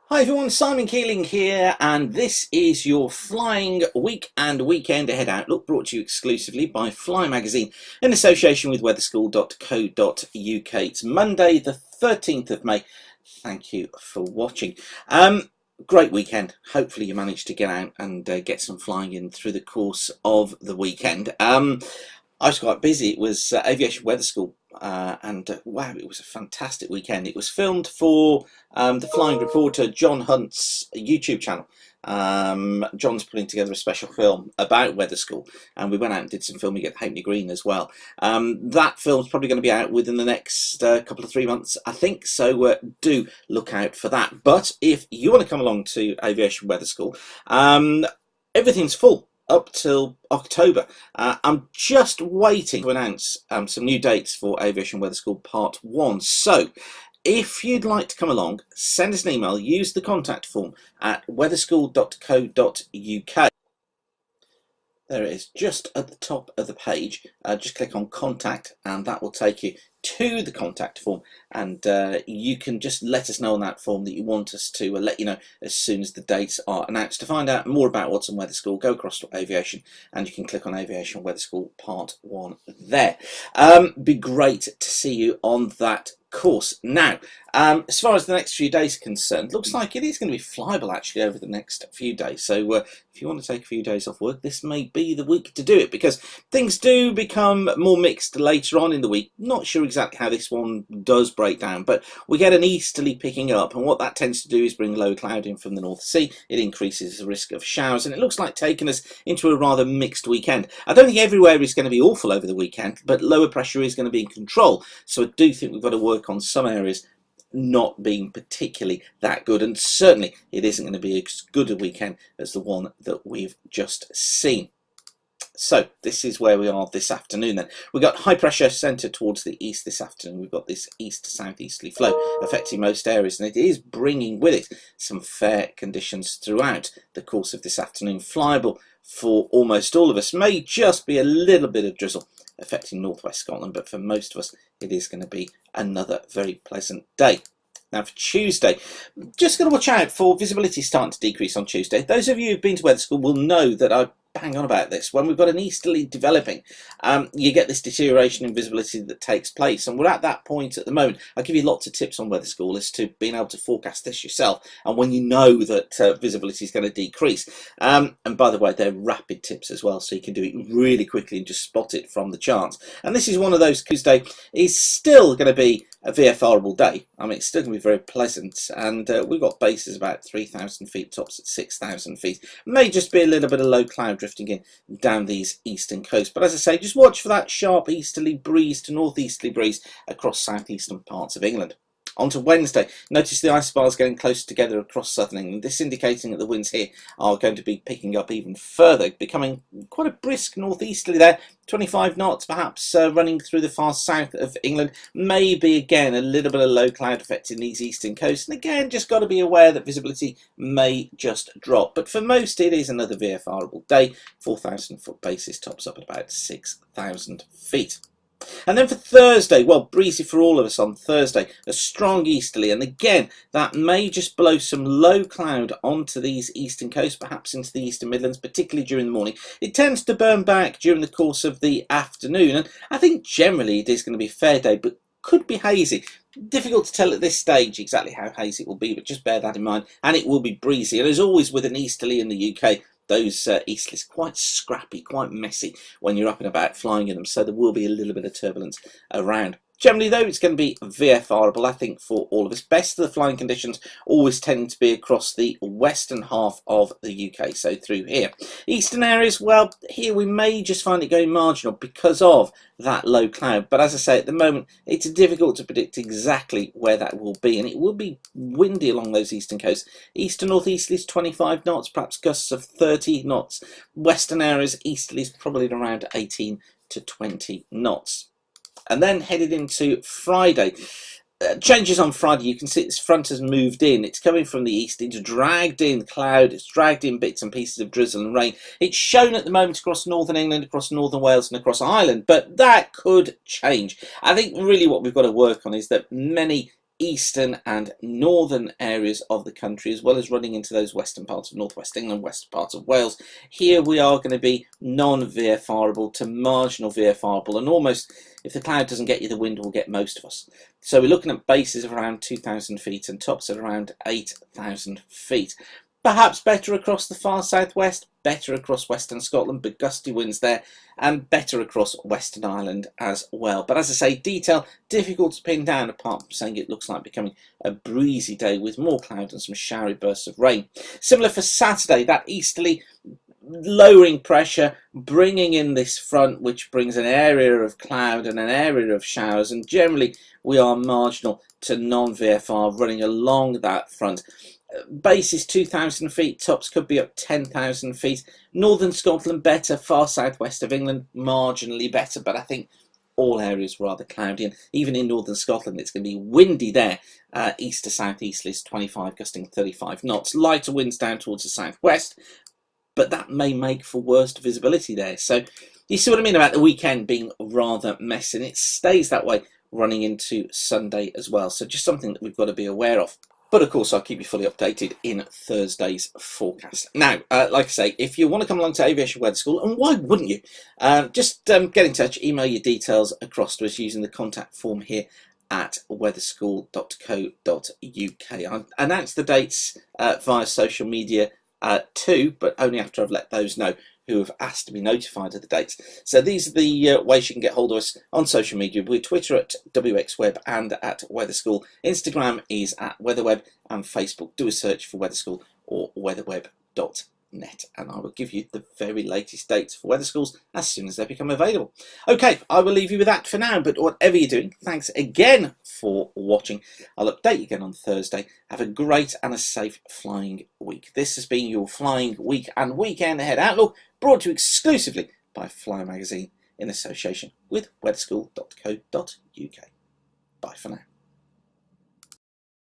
Hi everyone, Simon Keeling here, and this is your Flying Week and Weekend Ahead Outlook, brought to you exclusively by Fly Magazine in association with weatherschool.co.uk. It's Monday the 13th of May. Thank you for watching. Great weekend. Hopefully you managed to get out and get some flying in through the course of the weekend. I was quite busy. It was Aviation Weather School, and wow, it was a fantastic weekend. It was filmed for the Flying Reporter John Hunt's YouTube channel. John's putting together a special film about Weather School, and we went out and did some filming at Hackney Green as well. That film's probably going to be out within the next couple of 3 months, I think, so do look out for that. But if you want to come along to Aviation Weather School, everything's full up till October. I'm just waiting to announce some new dates for Aviation Weather School Part 1. So if you'd like to come along, send us an email, use the contact form at weatherschool.co.uk. There it is, just at the top of the page. Just click on contact and that will take you to the contact form, and you can just let us know on that form that you want us to let you know as soon as the dates are announced. To find out more about what's on Weather School, go across to Aviation and you can click on Aviation Weather School Part 1 there. Be great to see you on that course. Now, as far as the next few days are concerned, looks like it is going to be flyable actually over the next few days. So if you want to take a few days off work, this may be the week to do it, because things do become more mixed later on in the week. Not sure exactly how this one does break down, but we get an easterly picking up, and what that tends to do is bring low cloud in from the North Sea. It increases the risk of showers, and it looks like taking us into a rather mixed weekend. I don't think everywhere is going to be awful over the weekend, but lower pressure is going to be in control. So I do think we've got to work on some areas not being particularly that good, and certainly it isn't going to be as good a weekend as the one that we've just seen. So this is where we are this afternoon then. We've got high pressure centred towards the east this afternoon. We've got this east to southeasterly flow affecting most areas, and it is bringing with it some fair conditions throughout the course of this afternoon. Flyable for almost all of us. May just be a little bit of drizzle affecting northwest Scotland, but for most of us it is going to be another very pleasant day. Now for Tuesday, just going to watch out for visibility starting to decrease on Tuesday. Those of you who've been to weather school will know that I bang on about this. When we've got an easterly developing, you get this deterioration in visibility that takes place, and we're at that point at the moment. I'll give you lots of tips on weather school as to being able to forecast this yourself, and when you know that visibility is going to decrease. And by the way, they're rapid tips as well, so you can do it really quickly and just spot it from the charts. And this is one of those. Tuesday is still going to be a VFR-able day. I mean, it's still going to be very pleasant, and we've got bases about 3,000 feet, tops at 6,000 feet. May just be a little bit of low cloud drifting in down these eastern coasts, but as I say, just watch for that sharp easterly breeze to northeasterly breeze across southeastern parts of England. On to Wednesday, notice the isobars getting closer together across southern England. This indicating that the winds here are going to be picking up even further, becoming quite a brisk northeasterly there, 25 knots perhaps, running through the far south of England. Maybe again a little bit of low cloud affecting these eastern coasts, and again just got to be aware that visibility may just drop. But for most it is another VFR-able day. 4,000 foot basis, tops up at about 6,000 feet. And then for Thursday, well, breezy for all of us on Thursday, a strong easterly, and again that may just blow some low cloud onto these eastern coasts, perhaps into the eastern Midlands, particularly during the morning. It tends to burn back during the course of the afternoon, and I think generally it is going to be a fair day, but could be hazy. Difficult to tell at this stage exactly how hazy it will be, but just bear that in mind. And it will be breezy, and as always with an easterly in the UK, those easterlies quite scrappy, quite messy when you're up and about flying in them, so there will be a little bit of turbulence around. Generally though, it's going to be VFR-able, I think, for all of us. Best of the flying conditions always tend to be across the western half of the UK, so through here. Eastern areas, well, here we may just find it going marginal because of that low cloud, but as I say, at the moment it's difficult to predict exactly where that will be, and it will be windy along those eastern coasts. Eastern northeasterlies 25 knots, perhaps gusts of 30 knots. Western areas easterlies probably around 18 to 20 knots. And then headed into Friday. Changes on Friday. You can see this front has moved in. It's coming from the east. It's dragged in cloud. It's dragged in bits and pieces of drizzle and rain. It's shown at the moment across northern England, across northern Wales and across Ireland, but that could change. I think really what we've got to work on is that many eastern and northern areas of the country, as well as running into those western parts of northwest England, western parts of Wales. Here we are going to be non-VFRable to marginal VFRable, and almost, if the cloud doesn't get you, the wind will get most of us. So we're looking at bases of around 2,000 feet and tops at around 8,000 feet. Perhaps better across the far southwest, better across western Scotland, but gusty winds there, and better across Western Ireland as well. But as I say, detail difficult to pin down, apart from saying it looks like becoming a breezy day with more cloud and some showery bursts of rain. Similar for Saturday, that easterly lowering pressure bringing in this front, which brings an area of cloud and an area of showers, and generally we are marginal to non-VFR running along that front. Base is 2,000 feet, tops could be up 10,000 feet. Northern Scotland better, far southwest of England marginally better, but I think all areas rather cloudy, and even in northern Scotland it's going to be windy there. East to southeasterlies 25 gusting 35 knots. Lighter winds down towards the southwest, but that may make for worst visibility there. So you see what I mean about the weekend being rather messy, and it stays that way running into Sunday as well. So just something that we've got to be aware of. But of course, I'll keep you fully updated in Thursday's forecast. Now, like I say, if you want to come along to Aviation Weather School, and why wouldn't you, just get in touch, email your details across to us using the contact form here at weatherschool.co.uk. I've announced the dates via social media too, but only after I've let those know who have asked to be notified of the dates. So these are the ways you can get hold of us on social media. We're Twitter at WXWeb and at Weather School. Instagram is at WeatherWeb, and Facebook, do a search for Weather School or weatherweb.net, and I will give you the very latest dates for weather schools as soon as they become available. Okay, I will leave you with that for now, but whatever you're doing, thanks again for watching. I'll update you again on Thursday. Have a great and a safe flying week. This has been your Flying Week and Weekend Ahead Outlook, brought to you exclusively by Fly Magazine in association with weatherschool.co.uk. Bye for now.